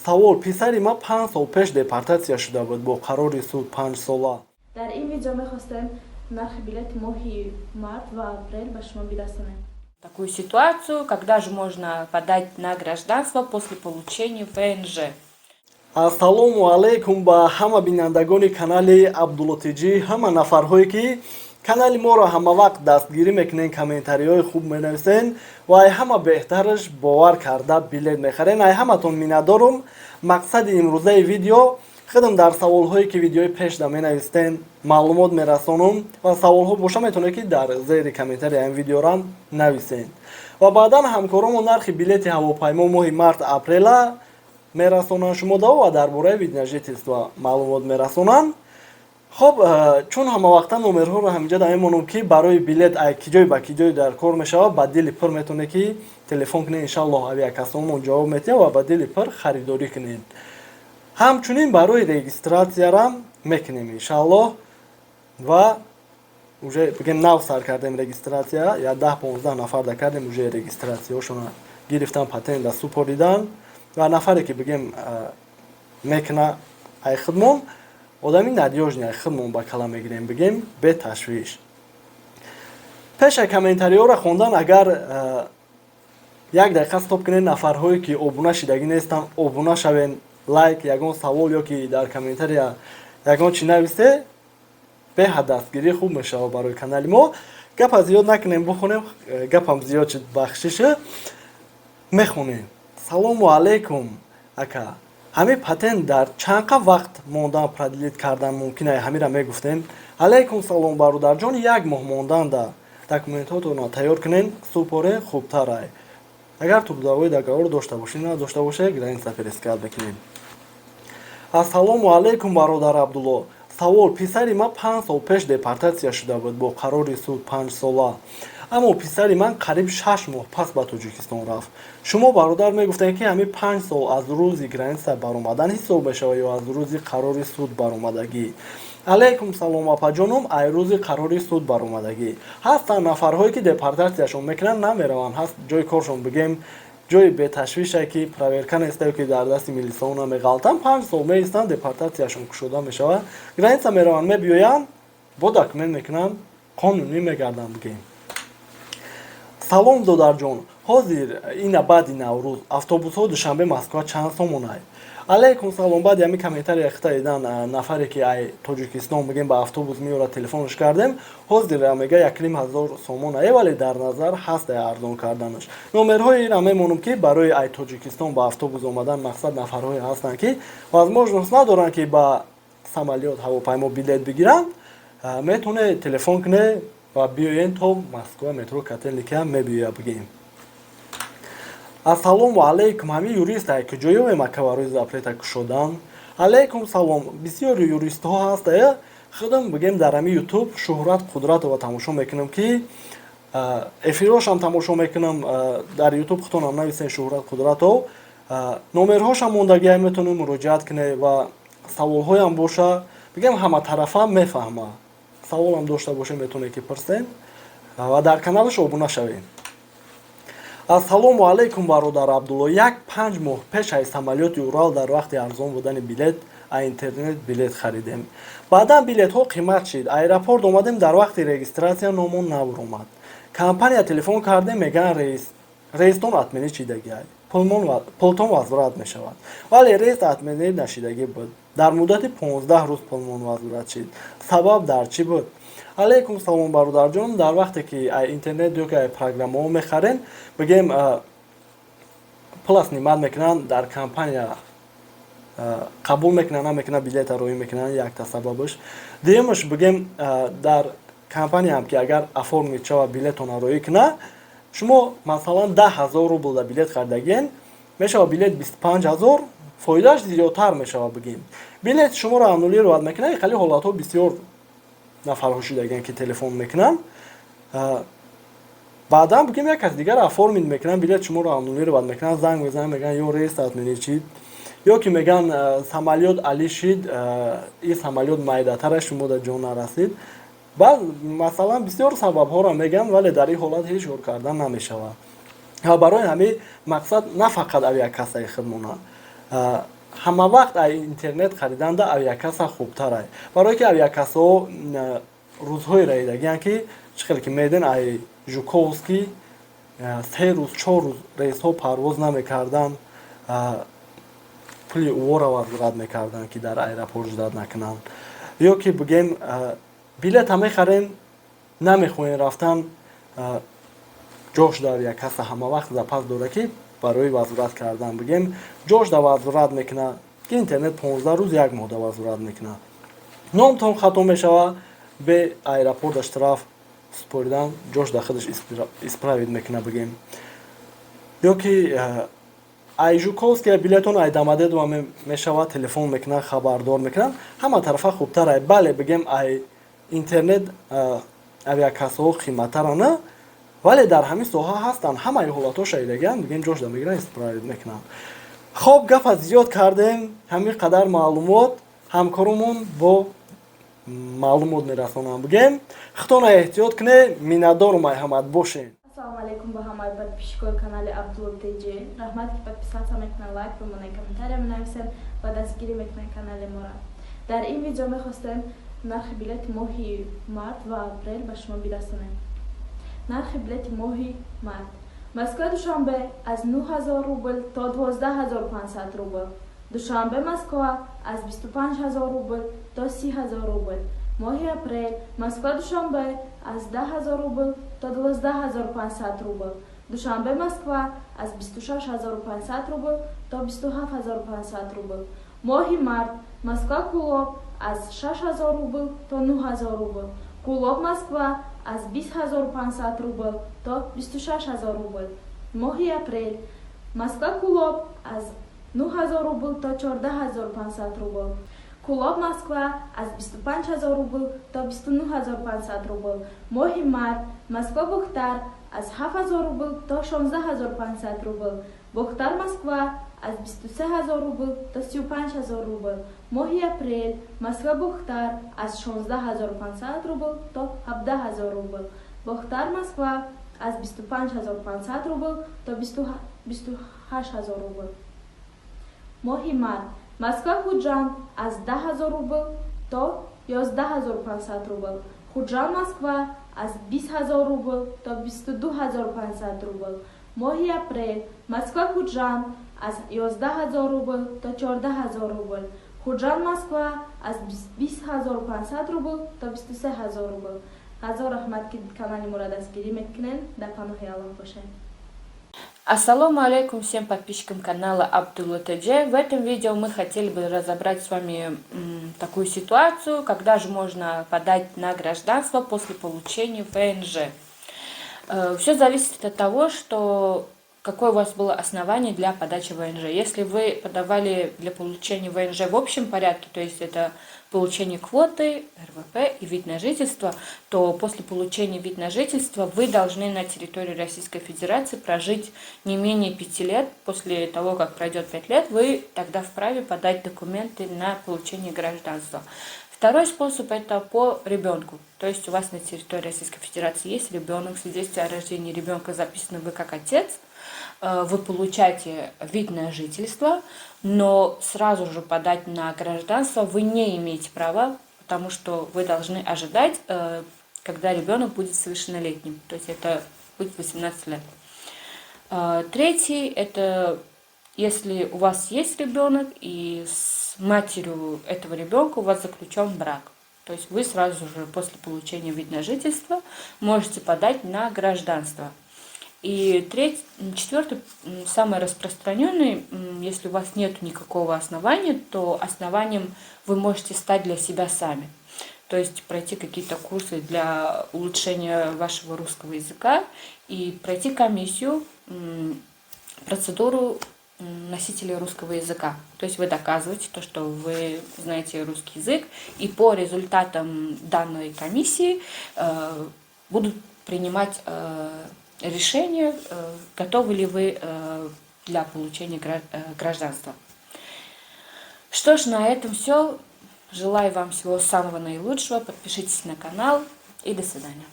савол: писари ман 5 сол пеш депортатсия шуда буд бо қарори суд 5 сола. дар ин видео мехостем нархи билети моҳи март ва апрел ба шумо бирасонем. Такую ситуацию, когда же можно подать на гражданство после получения ВНЖ. Ассалому алайкум ба ҳама бинандагони канали Абдуллотиҷӣ, ҳама нафарҳое ки канали моро ҳама вақт дастгирӣ мекунен, комментариҳои хуб менависен ва ай ҳама беҳтараш бовар карда билет мехарен. Ай ҳаматон миннатдорум. Мақсади имрӯзаи видео худам дар саволҳое ки видеои пешда менавистен маълумот мерасонам ва саволҳо боша метавонад ки дар зери комментари ин видеорам нависен. Ва баъдан ҳамкоромон нархи билети ҳавопаймо моҳи март апрела мерасонанд шумодао ва дар бораи видеожительство маълумот мерасонанд. хоб чун ҳамавақта номерҳоро ҳаминҷа намемонам ки барои билет ай киҷой ба киҷой дар кор мешавад, ба дили пир метавонед ки телефон кунед, иншаллоҳ авиакассаомон ҷавоб метиҳад ва ба дили пир харидорӣ кунед. ҳамчунин барои регистратсиярам мекунем иншаллоҳ ва уже бигем нав сар кардем регистратсия, я 10-15 нафар да кардем, уже регистратсияҳошона гирифтан, патента супоридан ва нафаре ки бигем мекуна ай хидмон одами надёжни ай хидмон ба кала мегирем, бигем бе ташвиш. пеша комментариҳоро хондан агар як дақиқа стоп кунед, нафарҳое ки обуна шидагӣ нестан обуна шавен, лайк ягон савол ё ки дар комментария ягон чи нависе беҳад дастгирӣ хуб мешавад барои канали мо. Гапа зиёд накунем, бихонем, гапам зиёд шуд, бахшиша мехонем. Салому алайкум ака, ҳамин патент дар чанқа вақт мондан продлит кардан мумкин ай? Ҳамира мегуфтем. Алайкум салом бародарҷон, 1 моҳ монданда документотонро тайёр кунен, супоре хубтар ай. Агар трудовой договор дошта бошед, надошта бошед, граница перескал бекунем. Ассалому алайкум бародар Абдулло. Савол: писари ман 5 сол пеш депортатсия шуда буд бо қарори суд 5 сола. Аммо писари ман қариб 6 моҳ пас ба Тоҷикистон рафт. Шумо бародар мегуфтед ки ҳамин 5 сол аз рӯзи граница баромадан ҳисоб мешавад ё аз рӯзи қарори суд баромадагӣ? Алайкум салом апаҷоном, ай рӯзи қарори суд баромадагӣ. Ҳастанд нафарҳое ки депортатсияшон мекунанд, намераванд, ҳаст ҷои коршон бигем ҷои беташвиша ки проверка неста ё ки дар дасти милисиона меғалтанд, 5 сол меистанд, депортатсияшон кушода мешавад, граница мераванд, мебиёянд, бо документ мекунанд, қонунӣ мегарданд бигем. Салом додарҷон, ҳозир ина баъди Наврӯз автобусҳо душанбе Москва чанд сомон ай? Алайкум салом. баъди ҳамин комментария хита дидан нафаре ки ай Тоҷикистон бигем ба автобус меёрад, телефонаш кардем, ҳозир мега 1500 сомон ай, вале дар назар ҳаст арзон карданаш. номерҳои ира мемонам ки барои ай Тоҷикистон ба автобус омадан мақсад нафарҳое ҳастанд ки возможност надоранд ки ба самолёт ҳавопаймо билет бигиранд, метавонед телефон кунед ва биёен то Москва метро Котельники мебиёя бигем. Ассалому алайкум, ҳамин юрист ай куҷоёвем ака барои запрета кушодан? Алайкум салом. Бисёри юристҳо ҳаст ай, худам бигем дар ҳамин ютуб шӯҳрат қудратова тамошо мекунам ки эфирошам тамошо мекунам, дар ютуб худтонам нависен шӯҳрат қудратов, номерҳошам мондагӣ ай метавонед муроҷиат кунед ва саволҳоям боша, бигем ҳама тарафа мефаҳма. Саволам дошта боша метавонед ки пурсен ва дар каналаш обуна шавед. Ассалому алайкум бародар Абдулло, 5 моҳ пеш ай самолёти Урал дар вақти арзон будани билет ай интернет билет харидем. Баъдан билетҳо қимат шид, аэропорт омадем, дар вақти регистратсия номон набуромад. Компания телефон кардем, меган рейстон атменӣ шидагӣ ай, пултон возврат мешавад. Вале рейст атменӣ нашидагӣ буд. Дар муддати 15 рӯз пулмон возврат шид. Сабаб дар чӣ буд? Алайкум салом бародарҷон, дар вақте ки ай интернет ё ки ай программаҳо мехарен, бигем плас нимат мекунанд, дар компания қабул мекунанд, намекунанд билета роӣ мекунанд, якта сабабаш. Дуюмаш бигем дар компанияам ки агар оформид шавад билетона роӣ кунад, шумо масалан 10 000 рубл да билет хардагиен, мешавад билет 25 000, фоидааш зиёдтар мешавад бигем. Билет шуморо аннулировать мекунад, хали ҳолатҳо бисёр нафарҳо шудагиен ки телефон мекунанд. баъдан бигем як кас дигар оформид мекунанд, билет шуморо аннулировать мекунанд, занг мезананд, меган ё рейс атменӣ шид, ё ки меган самолёт алӣ шид, ин самолёт майдатара шумо да ҷон нарасид. баъд масалан бисёр сабабҳоро меган, вале дар ин ҳолат ҳеҷ кор кардан намешавад. ва барои ҳамин мақсад на фақат авиакассаи худмона ҳама вақт ай интернет хариданда авиакаса хубтар ай. Барое ки авиакасаҳо рӯзҳои раидагиянд ки чӣ хеле ки меден ай Жуковский 3 рӯз 4 рӯз рейсҳо парвоз намекардан, пули увора варзурат мекардан ки дар аэропорт ждат накунанд. Ё ки бигем билета мехарен, намехоҳем рафтан, ҷош дар авиакаса ҳама вақт запас дора ки барои вазурат кардан бигем ҷош да вазурат мекуна ки интернет 15 рӯз 1 моҳ да вазурат мекуна. номтон хато мешава, бе аэропорта штраф споридан ҷош да худаш исправит мекуна бигем. Ё ки ай Жуковский билетон ай дамадедова мешава, телефон мекунад, хабардор мекунад, ҳама тарафа хубтар ай. Бале бигем ай интернет авиакасаҳо қиматтарана, вале дар ҳамин соҳа ҳастанд, ҳамаи ҳолатҳо шаидагиянд, бигем ҷош да мегиранд, исправит мекунанд. хоб гафа зиёд кардем, ҳамин қадар маълумот ҳамкоромон бо маълумот мерасонанд. Бигем худтона эҳтиёт кунед, миннатдорум ай ҳамат бошед. Ассалому алейкум ба ҳамаи подписчикои канали Абдуллотиҷи. Раҳмат ки подписатся мекунед, лайк бимонед, комментария менависед ва дастгирӣ мекунед канали моро. Дар ин видео мехостем нархи билети моҳи март ва апрел ба шумо бирасонем. нархи билети моҳи март: Москва Душанбе аз 9000 рубл то 12500 рубл. Душанбе Москва аз 25000 рубл то 30000 рубл. моҳи апрел: Москва Душанбе аз 10000 рубл то 12500 рубл. Душанбе Москва аз 26500 рубл то 27500 рубл. моҳи март: Москва Кулоб аз 6000 рубл то 9000 рубл. Кулоб Москва аз 20500 рубл то 26000 рубл. моҳи апрел: Москва Кулоб аз 9000 рубл то 14500 рубл. Кулоб Москва аз 25000 рубл то 29500 рубл. моҳи март: Москва Бухтар аз 7000 рубл то 16500 рубл. Бухтар Москва аз 23000 рубл то 35000 рубл. моҳи апрел: Москва Бухтар аз 16500 рубл то 17000 рубл. Бухтар Москва аз 25500 рубл то 28000 рубл. моҳи март: Москва Хуҷанд аз 10000 рубл то 11500 рубл. Хуҷанд Москва аз 20000 рубл то 22500 рубл. моҳи апрел: Москва Хуҷанд аз 11000 рубл то 14000 рубл. Хуҷанд Москва аз 20500 рубл то 23000 рубл. ҳазор раҳмат ки канали моро дастгирӣ мекунед. Дар паноҳи Аллоҳ бошед. Ассаламу алейкум всем подписчикам канала Абдуллотиҷи. В этом видео мы хотели бы разобрать с вами такую ситуацию, когда же можно подать на гражданство после получения ВНЖ. Все зависит от того, что какое у вас было основание для подачи ВНЖ. Если вы подавали для получения ВНЖ в общем порядке, то есть это получение квоты, РВП и вид на жительство, то после получения вид на жительство вы должны на территории Российской Федерации прожить не менее 5 лет. После того, как пройдет 5 лет, вы тогда вправе подать документы на получение гражданства. Второй способ – это по ребенку. То есть у вас на территории Российской Федерации есть ребенок, в свидетельстве о рождении ребенка записано вы как отец, вы получаете вид на жительство, но сразу же подать на гражданство вы не имеете права, потому что вы должны ожидать, когда ребенок будет совершеннолетним. То есть это будет 18 лет. Третий – это если у вас есть ребенок и с матерью этого ребенка у вас заключен брак. То есть вы сразу же после получения вид на жительство можете подать на гражданство. И четвертый, самый распространенный, если у вас нет никакого основания, то основанием вы можете стать для себя сами. То есть пройти какие-то курсы для улучшения вашего русского языка и пройти комиссию, процедуру носителей русского языка. То есть вы доказываете то, что вы знаете русский язык, и по результатам данной комиссии будут принимать решение, готовы ли вы для получения гражданства. Что ж, на этом все. Желаю вам всего самого наилучшего. Подпишитесь на канал и до свидания.